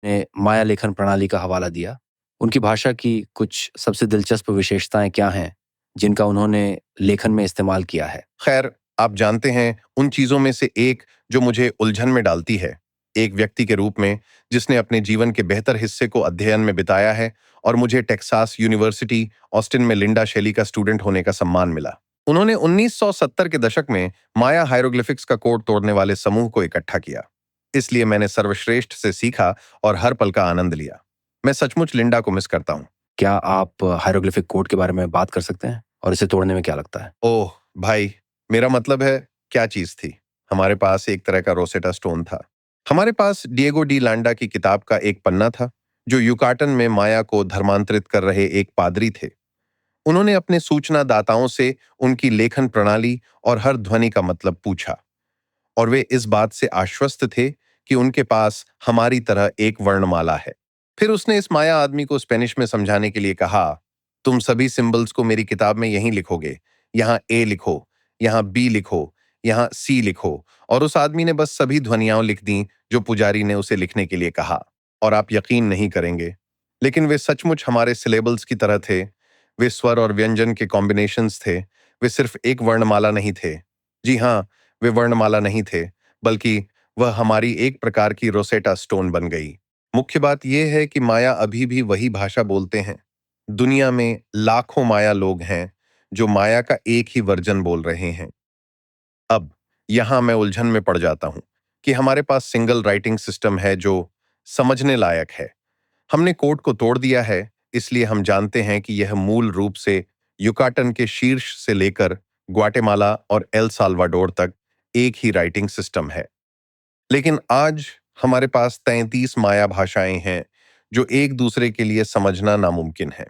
ने माया लेखन प्रणाली का हवाला दिया। उनकी भाषा की कुछ सबसे दिलचस्प विशेषताएँ क्या हैं, जिनका उन्होंने लेखन में इस्तेमाल किया है? खैर, आप जानते हैं, उन चीजों में से एक जो मुझे उलझन में डालती है, एक व्यक्ति के रूप में जिसने अपने जीवन के बेहतर हिस्से को अध्ययन में बिताया है और मुझे टेक्सास यूनिवर्सिटी ऑस्टिन में लिंडा शेली का स्टूडेंट होने का सम्मान मिला। उन्होंने 1970 के दशक में माया हायरोग्लिफिक्स का कोड तोड़ने वाले समूह को इकट्ठा किया। इसलिए मैंने सर्वश्रेष्ठ से सीखा और हर पल का आनंद लिया। मैं सचमुच लिंडा को मिस करता हूँ। क्या आप हायरोग्लिफिक कोड के बारे में बात कर सकते हैं और इसे तोड़ने में क्या लगता है? ओह भाई, मेरा मतलब है, क्या चीज थी। हमारे पास एक तरह का रोसेटा स्टोन था। हमारे पास डिएगो डी लांडा की किताब का एक पन्ना था, जो युकाटन में माया को धर्मांतरित कर रहे एक पादरी थे। उन्होंने अपने सूचना दाताओं से उनकी लेखन प्रणाली और हर ध्वनि का मतलब पूछा, और वे इस बात से आश्वस्त थे कि उनके पास हमारी तरह एक वर्णमाला है। फिर उसने इस माया आदमी को स्पेनिश में समझाने के लिए कहा, तुम सभी सिंबल्स को मेरी किताब में यहीं लिखोगे। यहाँ ए लिखो, यहाँ बी लिखो, यहाँ सी लिखो। और उस आदमी ने बस सभी ध्वनियां लिख दी जो पुजारी ने उसे लिखने के लिए कहा। और आप यकीन नहीं करेंगे, लेकिन वे सचमुच हमारे सिलेबल्स की तरह थे। वे स्वर और व्यंजन के कॉम्बिनेशंस थे। वे सिर्फ एक वर्णमाला नहीं थे। जी हाँ, वे वर्णमाला नहीं थे, बल्कि वह हमारी एक प्रकार की रोसेटा स्टोन बन गई। मुख्य बात यह है कि माया अभी भी वही भाषा बोलते हैं। दुनिया में लाखों माया लोग हैं जो माया का एक ही वर्जन बोल रहे हैं। अब यहां मैं उलझन में पड़ जाता हूं कि हमारे पास सिंगल राइटिंग सिस्टम है जो समझने लायक है। हमने कोड को तोड़ दिया है, इसलिए हम जानते हैं कि यह मूल रूप से युकाटन के शीर्ष से लेकर ग्वाटेमाला और एल साल्वाडोर तक एक ही राइटिंग सिस्टम है। लेकिन आज हमारे पास 33 माया भाषाएं हैं जो एक दूसरे के लिए समझना नामुमकिन है।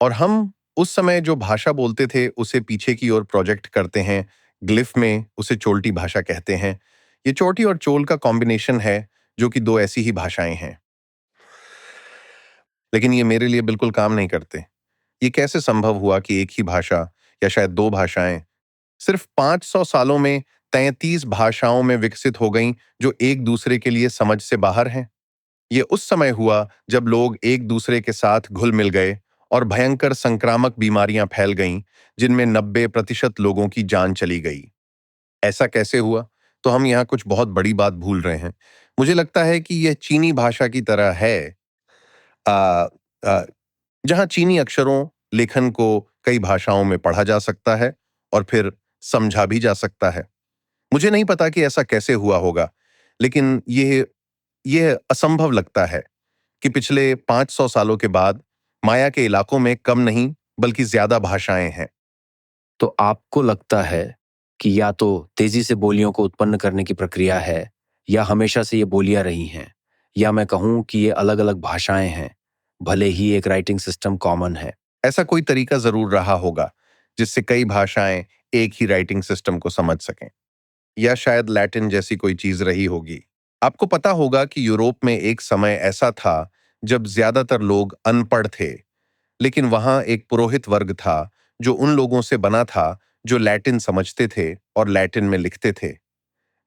और हम उस समय जो भाषा बोलते थे उसे पीछे की ओर प्रोजेक्ट करते हैं। ग्लिफ में उसे चोल्टी भाषा कहते हैं। ये चोटी और चोल का कॉम्बिनेशन है, जो कि दो ऐसी ही भाषाएं हैं। लेकिन ये मेरे लिए बिल्कुल काम नहीं करते। ये कैसे संभव हुआ कि एक ही भाषा, या शायद दो भाषाएं, सिर्फ 500 सालों में 33 भाषाओं में विकसित हो गईं जो एक दूसरे के लिए समझ से बाहर हैं? ये उस समय हुआ जब लोग एक दूसरे के साथ घुल मिल गए और भयंकर संक्रामक बीमारियां फैल गईं, जिनमें 90% लोगों की जान चली गई। ऐसा कैसे हुआ? तो हम यहाँ कुछ बहुत बड़ी बात भूल रहे हैं। मुझे लगता है कि यह चीनी भाषा की तरह है, आ, आ, जहाँ चीनी अक्षरों लेखन को कई भाषाओं में पढ़ा जा सकता है और फिर समझा भी जा सकता है। मुझे नहीं पता कि ऐसा कैसे हुआ होगा, लेकिन यह असंभव लगता है कि पिछले 500 सालों के बाद माया के इलाकों में कम नहीं बल्कि ज्यादा भाषाएं हैं। तो आपको लगता है कि या तो तेजी से बोलियों को उत्पन्न करने की प्रक्रिया है, या हमेशा से ये बोलियां रही हैं, या मैं कहूँ कि ये अलग-अलग भाषाएं हैं, भले ही एक राइटिंग सिस्टम कॉमन है। ऐसा कोई तरीका जरूर रहा होगा जिससे कई भाषाएं एक ही राइटिंग सिस्टम को समझ सकें, या शायद लैटिन जैसी कोई चीज रही होगी। आपको पता होगा कि यूरोप में एक समय ऐसा था जब ज्यादातर लोग अनपढ़ थे, लेकिन वहां एक पुरोहित वर्ग था जो उन लोगों से बना था जो लैटिन समझते थे और लैटिन में लिखते थे।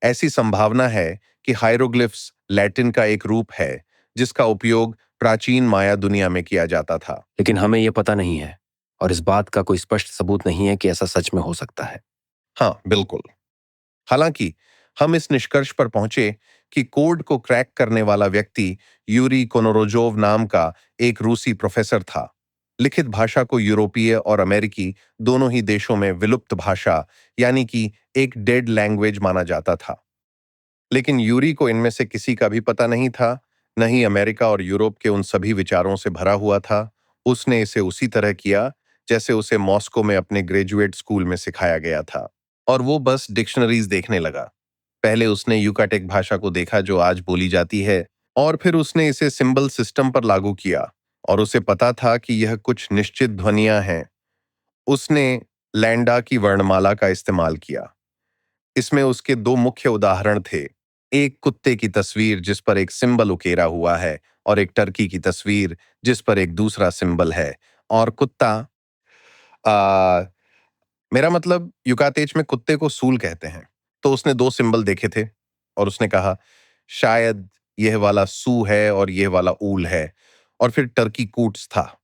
ऐसी संभावना है कि हायरोग्लिफ्स लैटिन का एक रूप है जिसका उपयोग प्राचीन माया दुनिया में किया जाता था। लेकिन हमें ये पता नहीं है, और इस बात का कोई स्पष्ट सबूत नहीं है कि ऐसा सच में हो सकता है। हाँ, बिल्कुल। हालांकि हम इस निष्कर्ष पर पहुंचे कि कोड को क्रैक करने वाला व्यक्ति यूरी कोनोरोजोव नाम का एक रूसी प्रोफेसर था। लिखित भाषा को यूरोपीय और अमेरिकी दोनों ही देशों में विलुप्त भाषा, यानी कि एक डेड लैंग्वेज माना जाता था। लेकिन यूरी को इनमें से किसी का भी पता नहीं था, न ही अमेरिका और यूरोप के उन सभी विचारों से भरा हुआ था। उसने इसे उसी तरह किया जैसे उसे मॉस्को में अपने ग्रेजुएट स्कूल में सिखाया गया था, और वो बस डिक्शनरीज देखने लगा। पहले उसने यूकाटेक भाषा को देखा जो आज बोली जाती है, और फिर उसने इसे सिंबल सिस्टम पर लागू किया, और उसे पता था कि यह कुछ निश्चित ध्वनियां हैं। उसने लैंडा की वर्णमाला का इस्तेमाल किया। इसमें उसके दो मुख्य उदाहरण थे, एक कुत्ते की तस्वीर जिस पर एक सिंबल उकेरा हुआ है, और एक टर्की की तस्वीर जिस पर एक दूसरा सिंबल है। और कुत्ता, आ, मेरा मतलब युकातेच में कुत्ते को सूल कहते हैं। तो उसने दो सिंबल देखे थे और उसने कहा, शायद यह वाला सू है और यह वाला ऊल है, और फिर टर्की कूट्स था,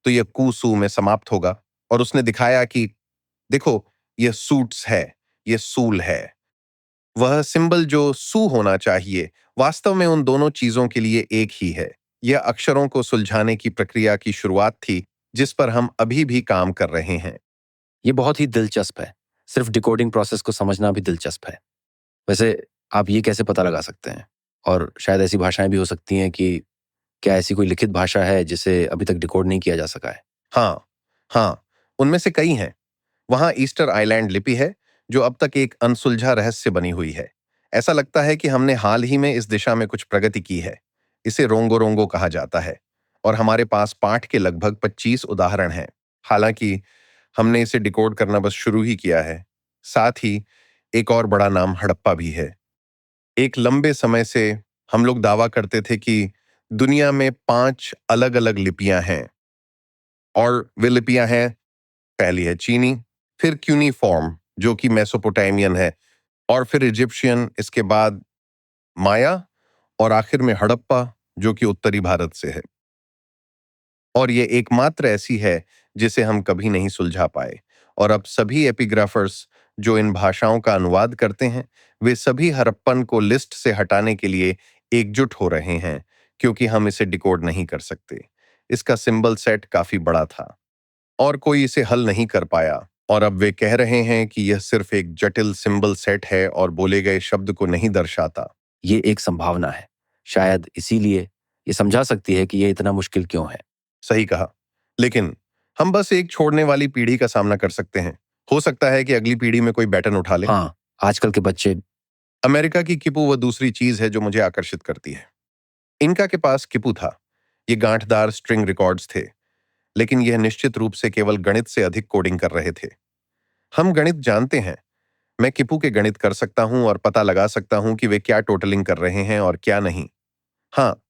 तो यह कू-सू में समाप्त होगा। और उसने दिखाया कि देखो, यह सूट्स है, यह सूल है। वह सिंबल जो सू होना चाहिए वास्तव में उन दोनों चीजों के लिए एक ही है। यह अक्षरों को सुलझाने की प्रक्रिया की शुरुआत थी, जिस पर हम अभी भी काम कर रहे हैं। ये बहुत ही दिलचस्प है। सिर्फ डिकोडिंग प्रोसेस को समझना भी दिलचस्प है। वैसे आप ये कैसे पता लगा सकते हैं? और शायद ऐसी भाषाएं भी हो सकती हैं कि क्या ऐसी कोई लिखित भाषा है जिसे अभी तक डिकोड नहीं किया जा सका है? हाँ, हाँ, उनमें से कई हैं। वहां ईस्टर आइलैंड लिपि है, जो अब तक एक अनसुलझा रहस्य बनी हुई है। ऐसा लगता है कि हमने हाल ही में इस दिशा में कुछ प्रगति की है। इसे रोंगो रोंगो कहा जाता है, और हमारे पास पाठ के लगभग 25 उदाहरण हैं। हालांकि हमने इसे डिकोड करना बस शुरू ही किया है। साथ ही एक और बड़ा नाम हड़प्पा भी है। एक लंबे समय से हम लोग दावा करते थे कि दुनिया में 5 अलग-अलग लिपियां हैं, और वे लिपियां हैं, पहली है चीनी, फिर क्यूनीफॉर्म जो कि मेसोपोटामियन है, और फिर इजिप्शियन, इसके बाद माया, और आखिर में हड़प्पा जो कि उत्तरी भारत से है। और ये एकमात्र ऐसी है जिसे हम कभी नहीं सुलझा पाए। और अब सभी एपिग्राफर्स जो इन भाषाओं का अनुवाद करते हैं, वे सभी हड़प्पन को लिस्ट से हटाने के लिए एकजुट हो रहे हैं, क्योंकि हम इसे डिकोड नहीं कर सकते। इसका सिंबल सेट काफी बड़ा था और कोई इसे हल नहीं कर पाया, और अब वे कह रहे हैं कि यह सिर्फ एक जटिल सिंबल सेट है और बोले गए शब्द को नहीं दर्शाता। ये एक संभावना है। शायद इसीलिए ये समझा सकती है कि ये इतना मुश्किल क्यों है। सही कहा। लेकिन हम बस एक छोड़ने वाली पीढ़ी का सामना कर सकते हैं। हो सकता है कि अगली पीढ़ी में कोई बैटन उठा ले। हाँ, आजकल के बच्चे। अमेरिका की किपू वह दूसरी चीज है जो मुझे आकर्षित करती है। इनका के पास किपू था। ये गांठदार स्ट्रिंग रिकॉर्ड्स थे, लेकिन यह निश्चित रूप से केवल गणित से अधिक कोडिंग कर रहे थे। हम गणित जानते हैं। मैं किपू के गणित कर सकता हूं और पता लगा सकता हूं कि वे क्या टोटलिंग कर रहे हैं और क्या नहीं। हाँ,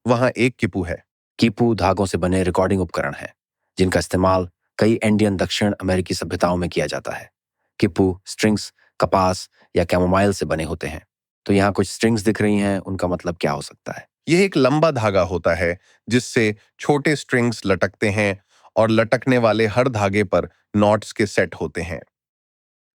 वहां एक किपू है। कीपू धागों से बने रिकॉर्डिंग उपकरण हैं, जिनका इस्तेमाल कई इंडियन दक्षिण अमेरिकी सभ्यताओं में किया जाता है। कीपू स्ट्रिंग्स कपास या कैमोमाइल से बने होते हैं। तो यहाँ कुछ स्ट्रिंग्स दिख रही हैं, उनका मतलब क्या हो सकता है? यह एक लंबा धागा होता है जिससे छोटे स्ट्रिंग्स लटकते हैं, और लटकने वाले हर धागे पर नॉट्स के सेट होते हैं।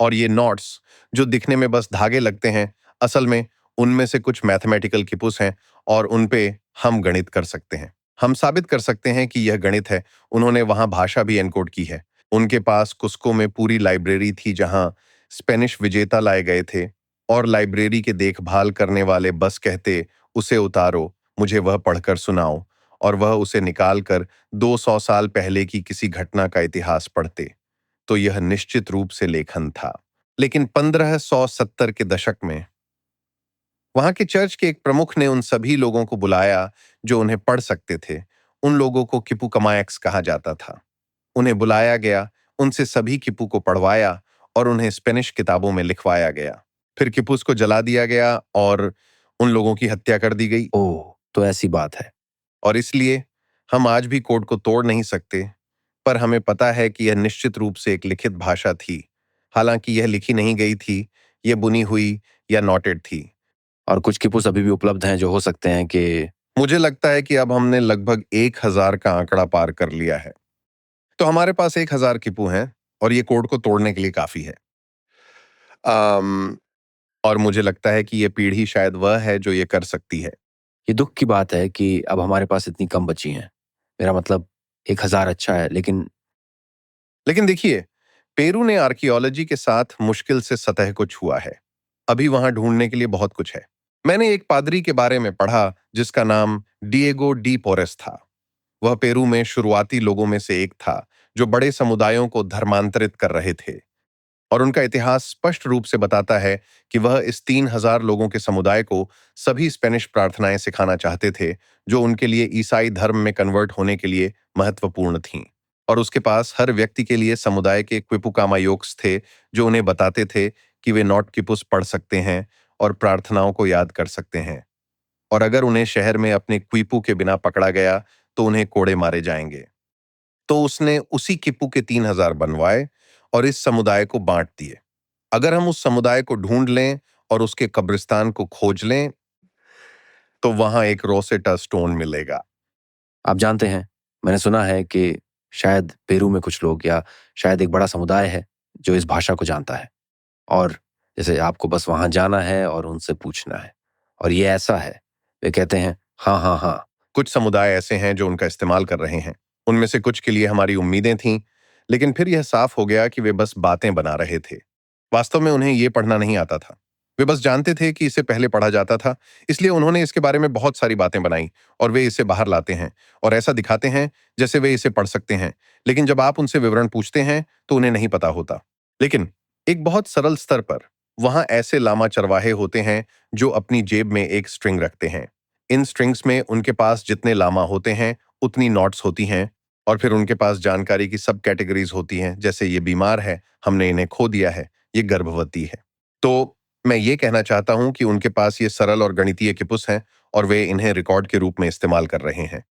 और ये नॉट्स जो दिखने में बस धागे लगते हैं, असल में उनमें से कुछ मैथमेटिकल किपुस हैं, और उन पे हम गणित कर सकते हैं। हम साबित कर सकते हैं कि यह गणित है। उन्होंने वहां भाषा भी एनकोड की है। उनके पास कुस्को में पूरी लाइब्रेरी थी जहां स्पेनिश विजेता लाए गए थे, और लाइब्रेरी के देखभाल करने वाले बस कहते, उसे उतारो, मुझे वह पढ़कर सुनाओ, और वह उसे निकालकर 200 साल पहले की किसी घटना का इतिहास पढ़ते। तो यह निश्चित रूप से लेखन था। लेकिन 1570 के दशक में वहां के चर्च के एक प्रमुख ने उन सभी लोगों को बुलाया जो उन्हें पढ़ सकते थे। उन लोगों को किपू कमाएक्स कहा जाता था। उन्हें बुलाया गया, उनसे सभी किपू को पढ़वाया, और उन्हें स्पेनिश किताबों में लिखवाया गया। फिर किपुस को जला दिया गया और उन लोगों की हत्या कर दी गई। ओह, तो ऐसी बात है। और इसलिए हम आज भी कोड को तोड़ नहीं सकते, पर हमें पता है कि यह निश्चित रूप से एक लिखित भाषा थी। हालांकि यह लिखी नहीं गई थी, यह बुनी हुई या नोटेड थी। और कुछ कीपूस अभी भी उपलब्ध हैं जो हो सकते हैं कि। मुझे लगता है कि अब हमने लगभग 1000 का आंकड़ा पार कर लिया है। तो हमारे पास 1000 किपू हैं, और ये कोड को तोड़ने के लिए काफी है। और मुझे लगता है कि यह पीढ़ी शायद वह है जो ये कर सकती है। ये दुख की बात है कि अब हमारे पास इतनी कम बची हैं। मेरा मतलब 1000 अच्छा है, लेकिन देखिए, पेरू ने आर्कियोलॉजी के साथ मुश्किल से सतह को छुआ है। अभी वहां ढूंढने के लिए बहुत कुछ है। मैंने एक पादरी के बारे में पढ़ा जिसका नाम डिएगो डी पोरेस था। वह पेरू में शुरुआती लोगों में से एक था जो बड़े समुदायों को धर्मांतरित कर रहे थे, और उनका इतिहास स्पष्ट रूप से बताता है कि वह इस 3000 लोगों के समुदाय को सभी स्पेनिश प्रार्थनाएं सिखाना चाहते थे जो उनके लिए ईसाई धर्म में कन्वर्ट होने के लिए महत्वपूर्ण थीं। और उसके पास हर व्यक्ति के लिए समुदाय के क्विपुकामायोक्स थे जो उन्हें बताते थे कि वे नॉट किपुस पढ़ सकते हैं और प्रार्थनाओं को याद कर सकते हैं, और अगर उन्हें शहर में अपने क्विपू के बिना पकड़ा गया तो उन्हें कोड़े मारे जाएंगे। तो उसने उसी किप्पू के 3000 बनवाए और इस समुदाय को बांट दिए। अगर हम उस समुदाय को ढूंढ लें और उसके कब्रिस्तान को खोज लें, तो वहां एक रोसेटा स्टोन मिलेगा। आप जानते हैं, मैंने सुना है कि शायद पेरू में कुछ लोग या शायद एक बड़ा समुदाय है जो इस भाषा को जानता है, और जैसे आपको बस वहां जाना है और उनसे पूछना है, और ये ऐसा है, वे कहते हैं हाँ हाँ हाँ। कुछ समुदाय ऐसे हैं जो उनका इस्तेमाल कर रहे हैं। उनमें से कुछ के लिए हमारी उम्मीदें थीं, लेकिन फिर यह साफ हो गया कि वे बस बातें बना रहे थे। वास्तव में उन्हें ये पढ़ना नहीं आता था। वे बस जानते थे कि इसे पहले पढ़ा जाता था, इसलिए उन्होंने इसके बारे में बहुत सारी बातें बनाई और वे इसे बाहर लाते हैं और ऐसा दिखाते हैं जैसे वे इसे पढ़ सकते हैं। लेकिन जब आप उनसे विवरण पूछते हैं तो उन्हें नहीं पता होता। लेकिन एक बहुत सरल स्तर पर वहां ऐसे लामा चरवाहे होते हैं जो अपनी जेब में एक स्ट्रिंग रखते हैं। इन स्ट्रिंग्स में उनके पास जितने लामा होते हैं उतनी नॉट्स होती हैं, और फिर उनके पास जानकारी की सब कैटेगरीज होती हैं, जैसे ये बीमार है, हमने इन्हें खो दिया है, ये गर्भवती है। तो मैं ये कहना चाहता हूं कि उनके पास ये सरल और गणितीय किपुस हैं और वे इन्हें रिकॉर्ड के रूप में इस्तेमाल कर रहे हैं।